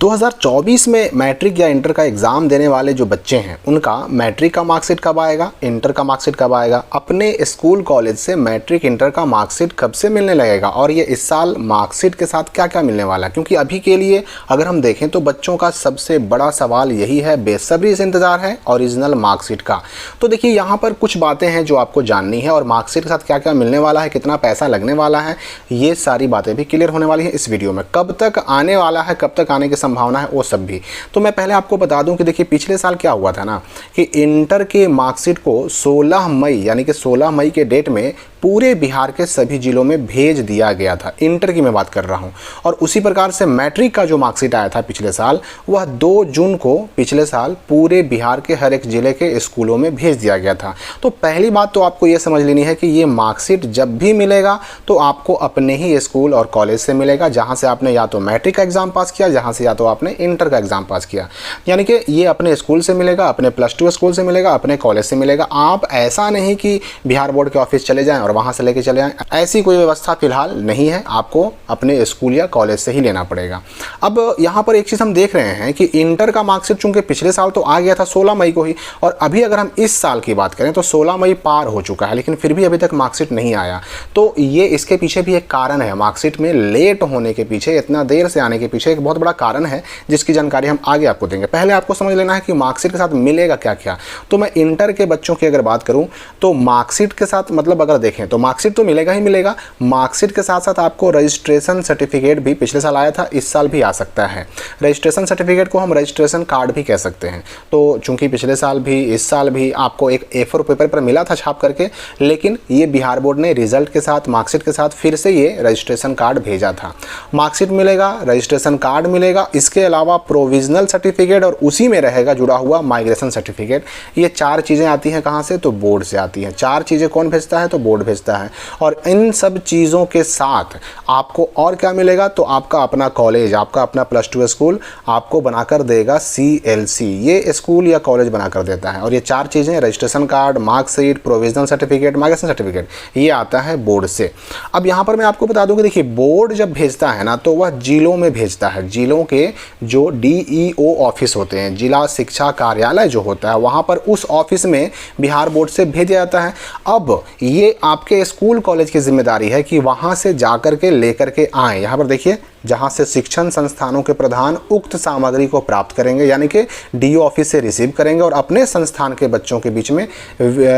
2024 में मैट्रिक या इंटर का एग्ज़ाम देने वाले जो बच्चे हैं उनका मैट्रिक का मार्कशीट कब आएगा, इंटर का मार्कशीट कब आएगा, अपने स्कूल कॉलेज से मैट्रिक इंटर का मार्कशीट कब से मिलने लगेगा और ये इस साल मार्कशीट के साथ क्या क्या मिलने वाला है। क्योंकि अभी के लिए अगर हम देखें तो बच्चों का सबसे बड़ा सवाल यही है, बेसब्री से इंतज़ार है ओरिजिनल मार्कशीट का। तो देखिए यहाँ पर कुछ बातें हैं जो आपको जाननी है और मार्कशीट के साथ क्या क्या मिलने वाला है, कितना पैसा लगने वाला है, ये सारी बातें भी क्लियर होने वाली है इस वीडियो में। कब तक आने वाला है, कब तक आने की संभावना है, वो सब भी। तो मैं पहले आपको बता दूं कि देखिए पिछले साल क्या हुआ था ना कि इंटर के मार्कशीट को 16 मई यानी कि 16 मई के डेट में पूरे बिहार के सभी जिलों में भेज दिया गया था। इंटर की मैं बात कर रहा हूं। और उसी प्रकार से मैट्रिक का जो मार्कशीट आया था पिछले साल, वह 2 जून को पिछले साल पूरे बिहार के हर एक जिले के स्कूलों में भेज दिया गया था। तो पहली बात तो आपको यह समझ लेनी है कि ये मार्कशीट जब भी मिलेगा तो आपको अपने ही स्कूल और कॉलेज से मिलेगा, जहां से आपने या तो मैट्रिक का एग्जाम पास किया, जहां से या तो आपने इंटर का एग्जाम पास किया। यानी कि ये अपने स्कूल से मिलेगा, अपने +2 स्कूल से मिलेगा, अपने कॉलेज से मिलेगा। आप ऐसा नहीं कि बिहार बोर्ड के ऑफिस चले जाएं और वहां से लेके चले आएं, ऐसी कोई व्यवस्था फिलहाल नहीं है। आपको अपने स्कूल या कॉलेज से ही लेना पड़ेगा। अब यहाँ पर एक चीज़ हम देख रहे हैं कि इंटर का मार्कशीट चूंकि पिछले साल तो आ गया था 16 मई को ही, और अभी अगर हम इस साल की बात करें तो 16 मई पार हो चुका है, लेकिन फिर भी अभी तक मार्कशीट नहीं आया। तो ये इसके पीछे भी एक कारण है, मार्कशीट में लेट होने के पीछे, इतना देर से आने के पीछे एक बहुत बड़ा कारण है, जिसकी जानकारी हम आगे आपको देंगे। पहले आपको समझ लेना है कि मार्कशीट के साथ मिलेगा क्या क्या। तो मैं इंटर के बच्चों की अगर बात करूं तो मार्कशीट के साथ मतलब अगर देखें तो मार्कशीट तो मिलेगा ही मिलेगा। मार्कशीट के साथ साथ आपको रजिस्ट्रेशन सर्टिफिकेट भी पिछले साल आया था, इस साल भी आ सकता है। रजिस्ट्रेशन सर्टिफिकेट को हम रजिस्ट्रेशन कार्ड भी कह सकते हैं। तो चूंकि पिछले साल भी इस साल भी आपको एक A4 पेपर पर मिला था छाप करके, लेकिन ये बिहार बोर्ड ने रिजल्ट के साथ मार्कशीट के साथ फिर से ये रजिस्ट्रेशन कार्ड भेजा था। मार्कशीट मिलेगा, रजिस्ट्रेशन कार्ड मिलेगा, इसके अलावा प्रोविजनल सर्टिफिकेट और उसी में रहेगा जुड़ा हुआ माइग्रेशन सर्टिफिकेट। ये 4 चीज़ें आती हैं कहाँ से, तो बोर्ड से आती हैं। 4 चीज़ें कौन भेजता है, तो बोर्ड भेजता है। और इन सब चीज़ों के साथ आपको और क्या मिलेगा, तो आपका अपना कॉलेज, आपका अपना +2 स्कूल आपको बनाकर देगा CLC, ये स्कूल या कॉलेज बनाकर देता है। और ये 4 चीज़ें, registration card, marksheet, provisional certificate, migration certificate, ये आता है बोर्ड से। अब यहाँ पर मैं आपको बता दूं कि देखिए बोर्ड जब भेजता है ना तो वह जिलों में भेजता है। जिलों के जो DEO ऑफिस होते हैं, जिला शिक्षा कार्यालय जो होता है, वहाँ पर उस ऑफिस में बिहार बोर्ड से भेजा जाता है। अब ये आपके स्कूल कॉलेज की जिम्मेदारी है कि वहाँ से जाकर के लेकर के आएँ। यहाँ पर देखिए जहाँ से शिक्षण संस्थानों के प्रधान उक्त सामग्री को प्राप्त करेंगे, यानी कि DO ऑफिस से रिसीव करेंगे और अपने संस्थान के बच्चों के बीच में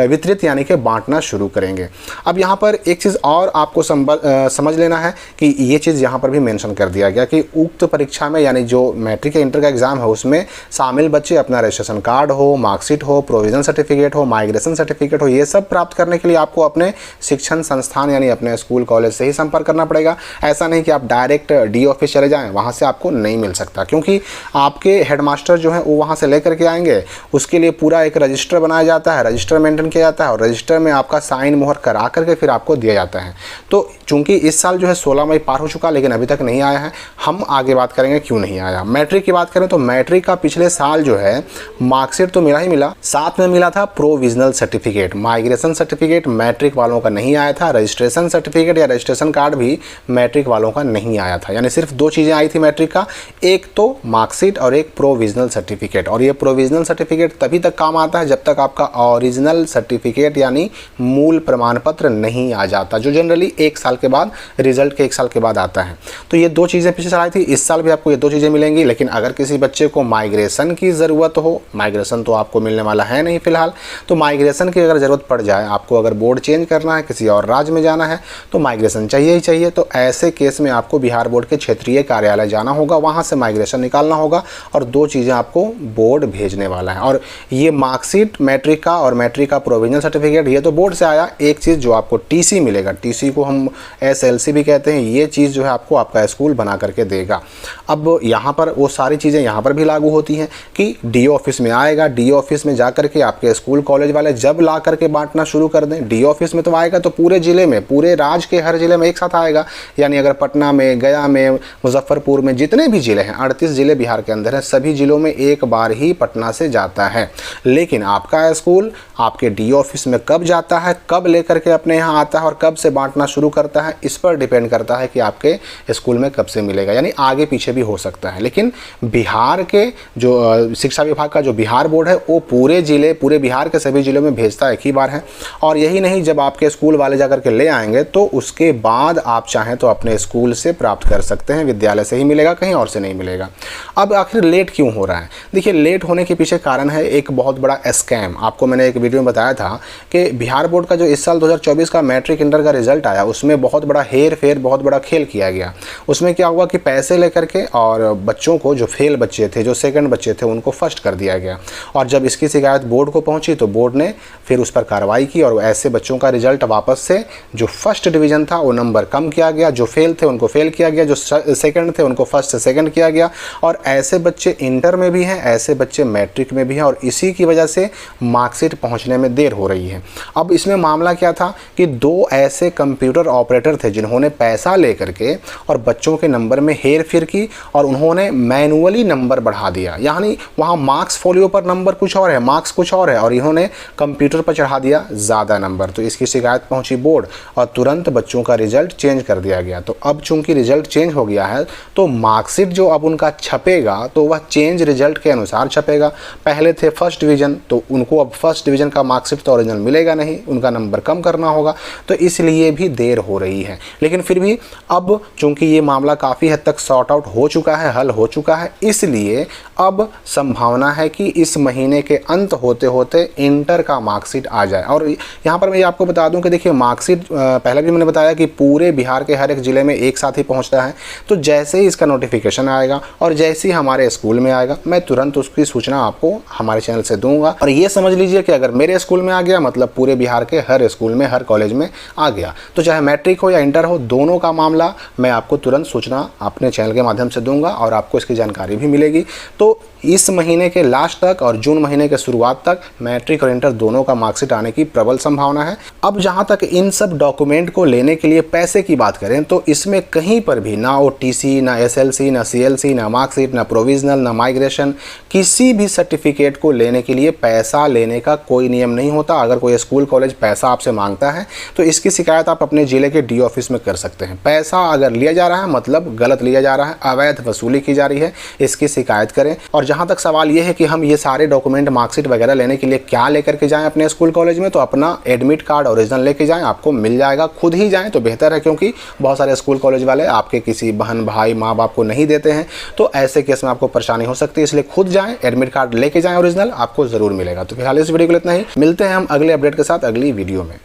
वितरित यानी कि बांटना शुरू करेंगे। अब यहाँ पर एक चीज़ और आपको समझ लेना है कि ये चीज़ यहाँ पर भी मेंशन कर दिया गया कि उक्त परीक्षा में यानी जो मैट्रिक या इंटर का एग्ज़ाम है उसमें शामिल बच्चे अपना रजिस्ट्रेशन कार्ड हो, मार्कशीट हो, प्रोविजनल सर्टिफिकेट हो, माइग्रेशन सर्टिफिकेट हो, ये सब प्राप्त करने के लिए आपको अपने शिक्षण संस्थान यानी अपने स्कूल कॉलेज से ही संपर्क करना पड़ेगा। ऐसा नहीं कि आप डायरेक्ट DO ऑफिस चले जाएं, वहाँ से आपको नहीं मिल सकता, क्योंकि आपके हेडमास्टर जो हैं वो वहाँ से लेकर के आएंगे। उसके लिए पूरा एक रजिस्टर बनाया जाता है, रजिस्टर मेंटेन किया जाता है और रजिस्टर में आपका साइन मोहर करा करके फिर आपको दिया जाता है। तो चूंकि इस साल जो है 16 मई पार हो चुका लेकिन अभी तक नहीं आया है, हम आगे बात करेंगे क्यों नहीं आया। मैट्रिक की बात करें तो मैट्रिक का पिछले साल जो है मार्कशीट तो मिला ही मिला, साथ में मिला था provisional certificate. Migration certificate matric वालों का नहीं आया था, रजिस्ट्रेशन सर्टिफिकेट या रजिस्ट्रेशन कार्ड भी मैट्रिक वालों का नहीं आया था। यानी सिर्फ 2 चीज़ें आई थी मैट्रिक का, एक तो मार्कशीट और एक प्रोविजनल सर्टिफिकेट। और ये प्रोविजनल सर्टिफिकेट तभी तक काम आता है जब तक आपका ओरिजिनल सर्टिफिकेट यानी मूल प्रमाण पत्र नहीं आ जाता, जो जनरली 1 साल के बाद, रिजल्ट के 1 साल के बाद आता है। तो ये 2 चीज़ें पिछले साल आई थी, इस साल भी आपको ये 2 चीज़ें मिलेंगी। लेकिन अगर किसी बच्चे को माइग्रेशन की ज़रूरत हो, माइग्रेशन तो आपको मिलने वाला है नहीं फिलहाल, तो माइग्रेशन की अगर ज़रूरत पड़ जाए, आपको अगर बोर्ड चेंज करना है, किसी और राज्य में जाना है, तो माइग्रेशन चाहिए ही चाहिए। तो ऐसे केस में आपको बिहार बोर्ड के क्षेत्रीय कार्यालय जाना होगा, वहाँ से माइग्रेशन निकालना होगा और 2 चीज़ें आपको बोर्ड भेजने वाला है। और ये मार्कशीट मैट्रिक का और मैट्रिक का प्रोविजनल सर्टिफिकेट ये तो बोर्ड से आया। एक चीज़ जो आपको TC मिलेगा, TC को हम SLC भी कहते हैं, ये चीज़ जो है आपको आपका स्कूल बना करके देगा। अब यहाँ पर वो सारी चीज़ें यहाँ पर भी लागू होती हैं कि DO ऑफिस में आएगा, DO ऑफिस में जा करके आपके स्कूल कॉलेज वाले जब ला करके बांटना शुरू कर दें, DO ऑफिस में तो आएगा तो पूरे ज़िले में, पूरे राज्य के हर ज़िले में एक साथ आएगा। यानी अगर पटना में, गया में, में, मुजफ्फरपुर में, जितने भी ज़िले हैं, 38 ज़िले बिहार के अंदर हैं, सभी ज़िलों में एक बार ही पटना से जाता है। लेकिन आपका स्कूल आपके डीओ ऑफिस में कब जाता है, कब लेकर के अपने यहाँ आता है और कब से बांटना शुरू करता है, इस पर डिपेंड करता है कि आपके स्कूल में कब से मिलेगा, यानी आगे पीछे भी हो सकता है। लेकिन बिहार के जो शिक्षा विभाग का जो बिहार बोर्ड है वो पूरे बिहार के सभी ज़िलों में भेजता एक ही बार है। और यही नहीं, जब आपके स्कूल वाले जाकर के ले आएंगे तो उसके बाद आप चाहें तो अपने स्कूल से प्राप्त कर सकते हैं, विद्यालय से ही मिलेगा, कहीं और से नहीं मिलेगा। अब आखिर लेट क्यों हो रहा है? देखिए, लेट होने के पीछे कारण है एक बहुत बड़ा स्कैम। आपको मैंने एक वीडियो में बताया था कि बिहार बोर्ड का जो इस साल 2024 का मैट्रिक इंटर का रिजल्ट आया, उसमें बहुत बड़ा हेर फेर, बहुत बड़ा खेल किया गया। उसमें क्या हुआ कि पैसे लेकर के और बच्चों को, जो फेल बच्चे थे, जो सेकंड बच्चे थे, उनको फर्स्ट कर दिया गया। और जब इसकी शिकायत बोर्ड को पहुंची तो बोर्ड ने फिर उस पर कार्रवाई की और ऐसे बच्चों का रिजल्ट वापस से, जो फर्स्ट डिवीज़न था वो नंबर कम किया गया, जो फेल थे उनको फेल किया गया, जो सेकंड थे उनको फर्स्ट से सेकंड किया गया। और ऐसे बच्चे इंटर में भी हैं, ऐसे बच्चे मैट्रिक में भी हैं, और इसी की वजह से मार्कशीट पहुंचने में देर हो रही है। अब इसमें मामला क्या था कि 2 ऐसे कंप्यूटर ऑपरेटर थे जिन्होंने पैसा लेकर के और बच्चों के नंबर में हेर फेर की और उन्होंने मैनुअली नंबर बढ़ा दिया। यानी वहाँ मार्क्स फोलियो पर नंबर कुछ और है, मार्क्स कुछ और है, और इन्होंने कंप्यूटर पर चढ़ा दिया ज़्यादा नंबर। तो इसकी शिकायत पहुंची बोर्ड और तुरंत बच्चों का रिजल्ट चेंज कर दिया गया। तो अब चूंकि रिजल्ट चेंज हो गया है तो मार्कशीट जो अब उनका छपेगा तो वह चेंज रिजल्ट के अनुसार छपेगा। पहले थे फर्स्ट डिवीज़न, तो उनको अब फर्स्ट डिवीज़न का मार्कशीट तो ओरिजिनल मिलेगा नहीं, उनका नंबर कम करना होगा। तो इसलिए भी देर हो रही है। लेकिन फिर भी अब चूंकि ये मामला काफ़ी हद तक सॉर्ट आउट हो चुका है, हल हो चुका है, इसलिए अब संभावना है कि इस महीने के अंत होते होते इंटर का मार्कशीट आ जाए। और यहाँ पर मैं आपको बता दूं कि देखिए, मार्कशीट पहले भी मैंने बताया कि पूरे बिहार के हर एक ज़िले में एक साथ ही पहुँचता है। तो जैसे ही इसका नोटिफिकेशन आएगा और जैसे ही हमारे स्कूल में आएगा, मैं तुरंत उसकी सूचना आपको हमारे चैनल से दूंगा। और ये समझ लीजिए कि अगर मेरे स्कूल में आ गया मतलब पूरे बिहार के हर स्कूल में, हर कॉलेज में आ गया। तो चाहे मैट्रिक हो या इंटर हो, दोनों का मामला मैं आपको तुरंत सूचना अपने चैनल के माध्यम से दूंगा और आपको इसकी जानकारी भी मिलेगी। तो इस महीने के लास्ट तक और जून महीने के शुरुआत तक मैट्रिक और इंटर दोनों का मार्कशीट आने की प्रबल संभावना है। अब जहां तक इन सब डॉक्यूमेंट को लेने के लिए पैसे की बात करें तो इसमें कहीं पर भी ना ओटीसी, ना एसएलसी, ना सीएलसी, ना मार्कशीट, ना प्रोविजनल, ना माइग्रेशन, किसी भी सर्टिफिकेट को लेने के लिए पैसा लेने का कोई नियम नहीं होता। अगर कोई स्कूल कॉलेज पैसा आपसे मांगता है तो इसकी शिकायत आप अपने जिले के डीओ ऑफिस में कर सकते हैं। पैसा अगर लिया जा रहा है मतलब गलत लिया जा रहा है, अवैध वसूली की जा रही है, इसकी शिकायत करें। और जहां तक सवाल यह है कि हम ये सारे डॉक्यूमेंट, मार्कशीट वगैरह लेने के लिए क्या लेकर के जाएं अपने स्कूल कॉलेज में, तो अपना एडमिट कार्ड ओरिजिनल लेके जाएं, आपको मिल जाएगा। खुद ही जाएं तो बेहतर है, क्योंकि बहुत सारे स्कूल कॉलेज वाले आपके किसी बहन, भाई, माँ बाप को नहीं देते हैं। तो ऐसे केस में आपको परेशानी हो सकती है, इसलिए खुद जाएं, एडमिट कार्ड लेके जाएं ओरिजिनल, आपको ज़रूर मिलेगा। तो फिलहाल इस वीडियो के लिए इतना ही। मिलते हैं हम अगले अपडेट के साथ अगली वीडियो में।